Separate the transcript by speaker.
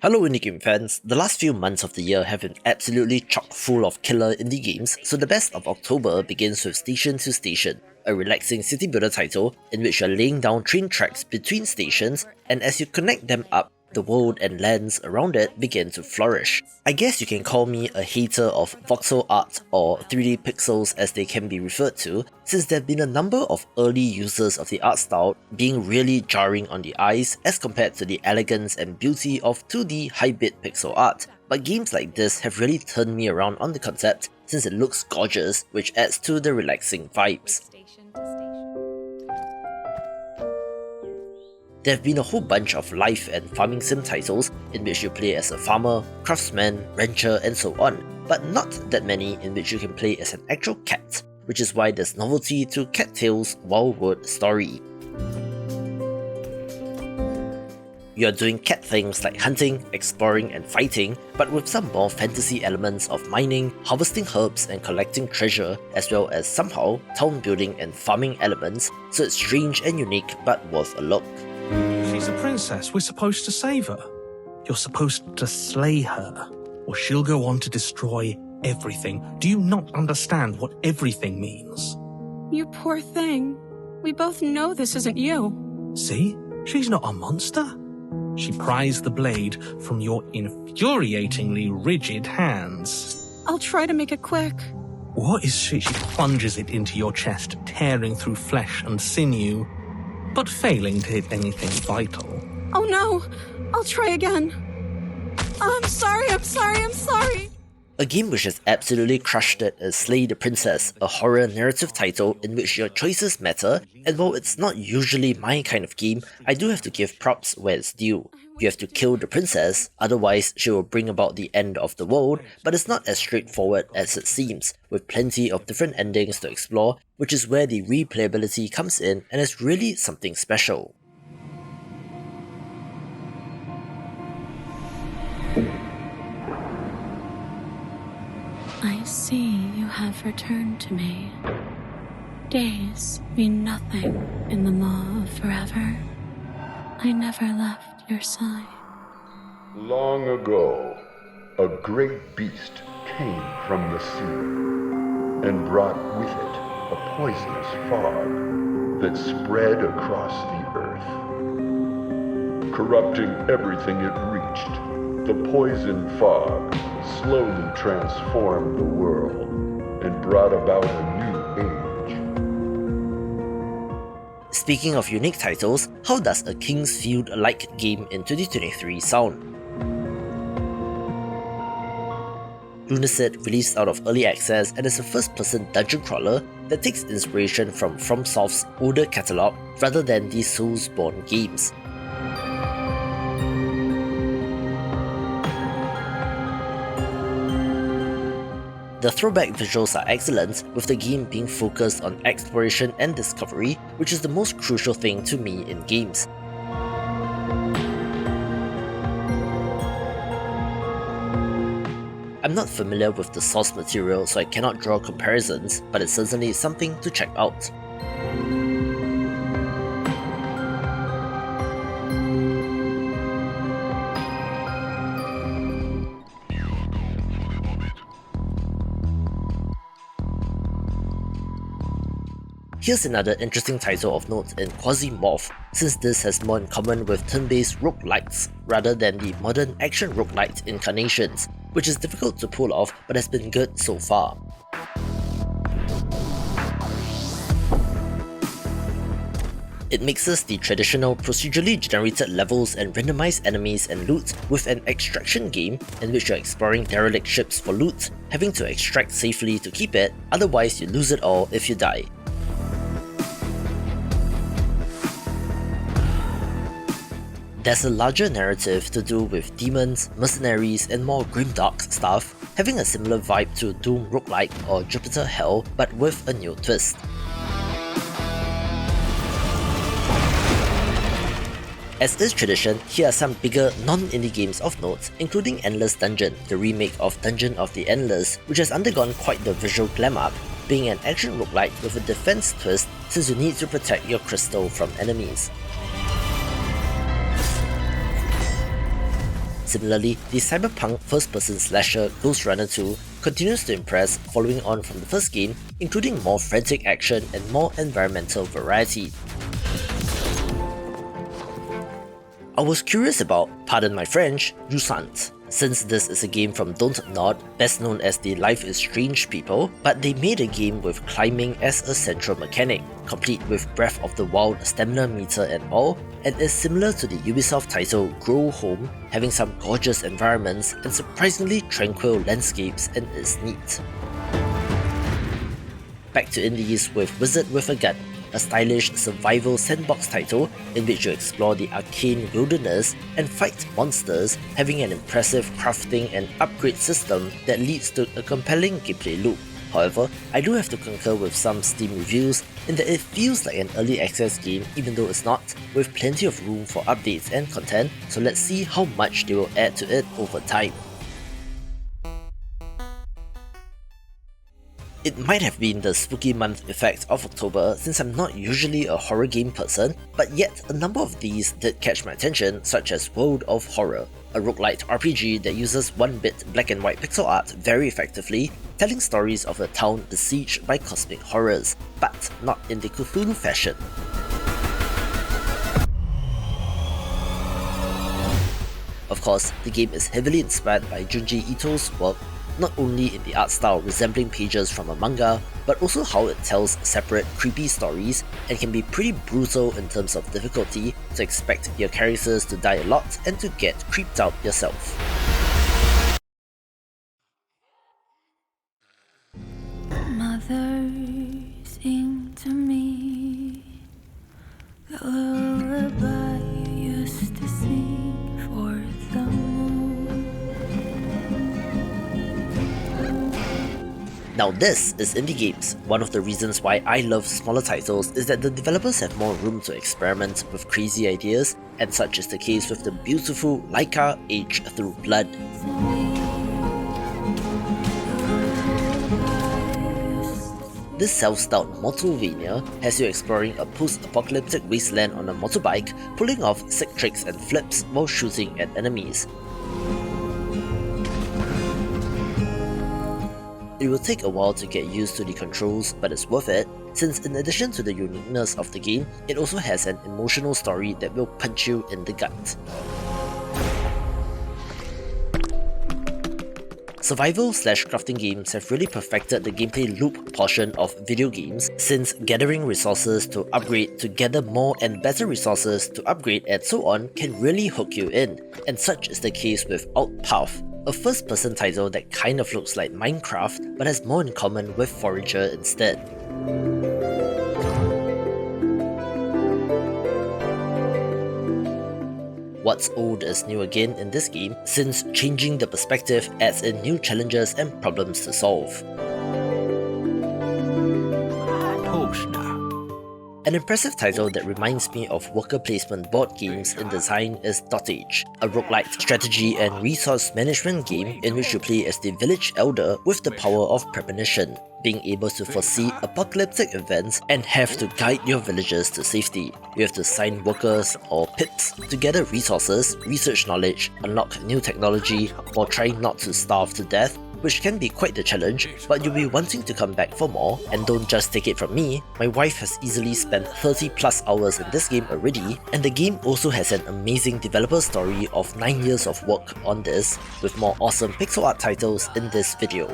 Speaker 1: Hello indie game fans, the last few months of the year have been absolutely chock full of killer indie games, so the best of October begins with Station to Station, a relaxing city builder title in which you're laying down train tracks between stations, and as you connect them up, the world and lands around it begin to flourish. I guess you can call me a hater of voxel art, or 3D pixels as they can be referred to, since there have been a number of early users of the art style being really jarring on the eyes as compared to the elegance and beauty of 2D high-bit pixel art. But games like this have really turned me around on the concept since it looks gorgeous, which adds to the relaxing vibes. There have been a whole bunch of life and farming sim titles in which you play as a farmer, craftsman, rancher and so on, but not that many in which you can play as an actual cat, which is why there's novelty to Cattails' Wildwood story. You are doing cat things like hunting, exploring and fighting, but with some more fantasy elements of mining, harvesting herbs and collecting treasure, as well as somehow town building and farming elements, so it's strange and unique but worth a look.
Speaker 2: She's a princess, we're supposed to save her. You're supposed to slay her, or she'll go on to destroy everything. Do you not understand what everything means?
Speaker 3: You poor thing. We both know this isn't you.
Speaker 2: See? She's not a monster. She pries the blade from your infuriatingly rigid hands.
Speaker 3: I'll try to make it quick.
Speaker 2: What is she? She plunges it into your chest, tearing through flesh and sinew, but failing to hit anything vital.
Speaker 3: Oh no! I'll try again. I'm sorry!
Speaker 1: A game which has absolutely crushed it is Slay the Princess, a horror narrative title in which your choices matter, and while it's not usually my kind of game, I do have to give props where it's due. You have to kill the princess, otherwise she will bring about the end of the world, but it's not as straightforward as it seems, with plenty of different endings to explore, which is where the replayability comes in and is really something special.
Speaker 3: I see you have returned to me. Days mean nothing in the maw of forever. I never left your side.
Speaker 4: Long ago, a great beast came from the sea and brought with it a poisonous fog that spread across the earth. Corrupting everything it reached, the poison fog slowly transformed the world and brought about a new age.
Speaker 1: Speaking of unique titles, how does a King's Field-like game in 2023 sound? Lunacid released out of early access and is a first-person dungeon crawler that takes inspiration from FromSoft's older catalogue rather than the Soulsborne games. The throwback visuals are excellent, with the game being focused on exploration and discovery, which is the most crucial thing to me in games. I'm not familiar with the source material, so I cannot draw comparisons, but it's certainly something to check out. Here's another interesting title of note in Quasimorph, since this has more in common with turn-based roguelites rather than the modern action roguelite incarnations, which is difficult to pull off but has been good so far. It mixes the traditional procedurally generated levels and randomized enemies and loot with an extraction game in which you're exploring derelict ships for loot, having to extract safely to keep it, otherwise you lose it all if you die. There's a larger narrative to do with demons, mercenaries, and more grimdark stuff, having a similar vibe to Doom roguelike or Jupiter Hell, but with a new twist. As is tradition, here are some bigger non-indie games of note, including Endless Dungeon, the remake of Dungeon of the Endless, which has undergone quite the visual glam-up, being an action roguelite with a defense twist since you need to protect your crystal from enemies. Similarly, the cyberpunk first-person slasher Ghostrunner 2 continues to impress following on from the first game, including more frantic action and more environmental variety. I was curious about, pardon my French, Jusant, since this is a game from Don't Nod, best known as the Life is Strange people, but they made a game with climbing as a central mechanic, complete with Breath of the Wild stamina meter and all, and is similar to the Ubisoft title Grow Home, having some gorgeous environments and surprisingly tranquil landscapes, and is neat. Back to indies with Wizard with a Gun, a stylish survival sandbox title in which you explore the arcane wilderness and fight monsters, having an impressive crafting and upgrade system that leads to a compelling gameplay loop. However, I do have to concur with some Steam reviews in that it feels like an early access game even though it's not, with plenty of room for updates and content, so let's see how much they will add to it over time. It might have been the spooky month effect of October since I'm not usually a horror game person, but yet a number of these did catch my attention, such as World of Horror, a roguelite RPG that uses 1-bit black and white pixel art very effectively, telling stories of a town besieged by cosmic horrors, but not in the Cthulhu fashion. Of course, the game is heavily inspired by Junji Ito's work, not only in the art style resembling pages from a manga, but also how it tells separate creepy stories and can be pretty brutal in terms of difficulty, to expect your characters to die a lot and to get creeped out yourself.
Speaker 3: Mother, sing to me the lullaby you used to sing for the moon.
Speaker 1: Now this is indie games. One of the reasons why I love smaller titles is that the developers have more room to experiment with crazy ideas, and such is the case with the beautiful Laika Age Through Blood. This self-styled Motovania has you exploring a post-apocalyptic wasteland on a motorbike, pulling off sick tricks and flips while shooting at enemies. It will take a while to get used to the controls, but it's worth it, since in addition to the uniqueness of the game, it also has an emotional story that will punch you in the gut. Survival/crafting games have really perfected the gameplay loop portion of video games, since gathering resources to upgrade to gather more and better resources to upgrade and so on can really hook you in, and such is the case with Outpath, a first-person title that kind of looks like Minecraft but has more in common with Forager instead. What's old is new again in this game, since changing the perspective adds in new challenges and problems to solve. An impressive title that reminds me of worker placement board games in design is Dotage, a roguelike strategy and resource management game in which you play as the village elder with the power of premonition, being able to foresee apocalyptic events and have to guide your villagers to safety. You have to assign workers, or pips, to gather resources, research knowledge, unlock new technology, while trying not to starve to death, which can be quite the challenge, but you'll be wanting to come back for more. And don't just take it from me, my wife has easily spent 30 plus hours in this game already, and the game also has an amazing developer story of 9 years of work on this, with more awesome pixel art titles in this video.